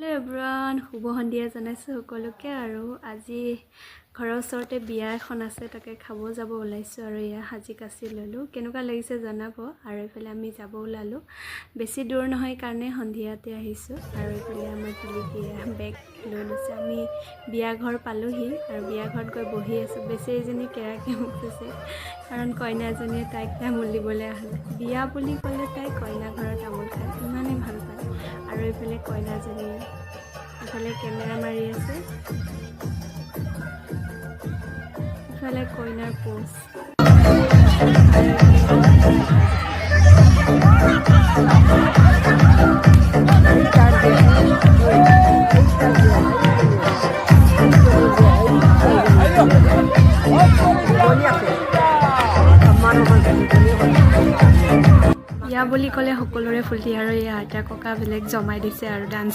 Hello' everyone, শুভ সন্ধিয়া জনাইছোঁ সকলোকে। আৰু আজি ঘৰৰ ওচৰতে বিয়া এখন আছে, তাকে খাব যাব ওলাইছোঁ। আৰু এয়া সাজি কাচি ল'লোঁ, কেনেকুৱা লাগিছে জনাব। আৰু এইফালে আমি যাব ওলালোঁ, বেছি দূৰ নহয় কাৰণে সন্ধিয়াতে আহিছোঁ। আৰু এইফালে আমাৰ তুলিকিয়া বেগ লৈ লৈছে। আমি বিয়া ঘৰ পালোঁহি আৰু বিয়া ঘৰত গৈ বহি আছোঁ। বেচেৰীজনী কেৰাকে মোক কৈছে, কাৰণ কইনাজনীয়ে তাইক তামোল দিবলৈ আহা নাই। বিয়া বুলি ক'লে তাই কইনা ঘৰৰ তামোল খায়, ইমানেই ভাল পায়। আৰু এইফালে কইনাজনী ইফালে কেমেৰা মাৰি আছে, ইফালে কইনাৰ পোজ। বিয়া বুলি ক'লে সকলোৰে ফূৰ্তি। আৰু এই আইতা ককাবিলাক জমাই দিছে আৰু ডান্স